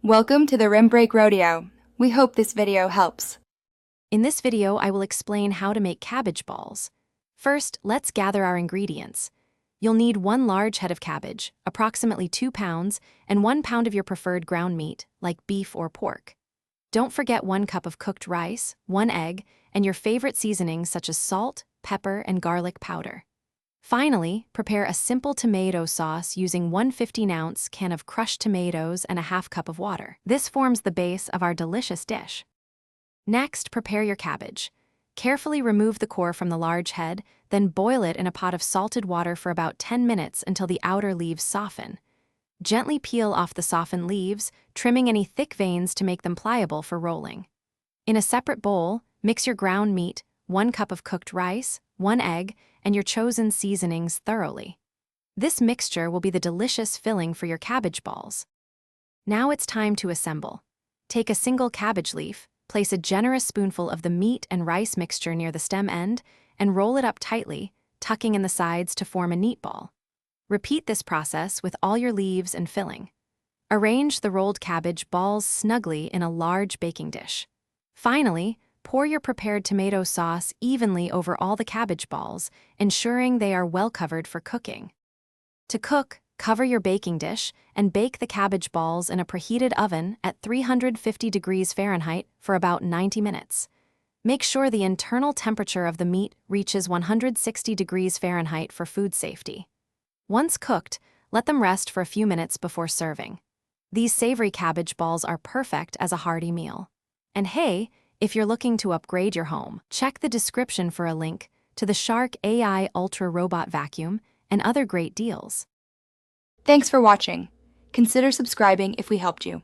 Welcome to the Rim Break Rodeo. We hope this video helps. In this video, I will explain how to make cabbage balls. First, let's gather our ingredients. You'll need 1 large head of cabbage, approximately 2 pounds, and 1 pound of your preferred ground meat, like beef or pork. Don't forget 1 cup of cooked rice, 1 egg, and your favorite seasonings such as salt, pepper, and garlic powder. Finally, prepare a simple tomato sauce using 1 15-ounce can of crushed tomatoes and a half cup of water. This forms the base of our delicious dish. Next, prepare your cabbage. Carefully remove the core from the large head, then boil it in a pot of salted water for about 10 minutes until the outer leaves soften. Gently peel off the softened leaves, trimming any thick veins to make them pliable for rolling. In a separate bowl, mix your ground meat, 1 cup of cooked rice, 1 egg, and your chosen seasonings thoroughly. This mixture will be the delicious filling for your cabbage balls. Now it's time to assemble. Take a single cabbage leaf, place a generous spoonful of the meat and rice mixture near the stem end, and roll it up tightly, tucking in the sides to form a neat ball. Repeat this process with all your leaves and filling. Arrange the rolled cabbage balls snugly in a large baking dish. Finally, pour your prepared tomato sauce evenly over all the cabbage balls, ensuring they are well covered for cooking. To cook, cover your baking dish and bake the cabbage balls in a preheated oven at 350 degrees Fahrenheit for about 90 minutes. Make sure the internal temperature of the meat reaches 160 degrees Fahrenheit for food safety. Once cooked, let them rest for a few minutes before serving. These savory cabbage balls are perfect as a hearty meal. And hey, if you're looking to upgrade your home, check the description for a link to the Shark AI Ultra Robot Vacuum and other great deals. Thanks for watching. Consider subscribing if we helped you.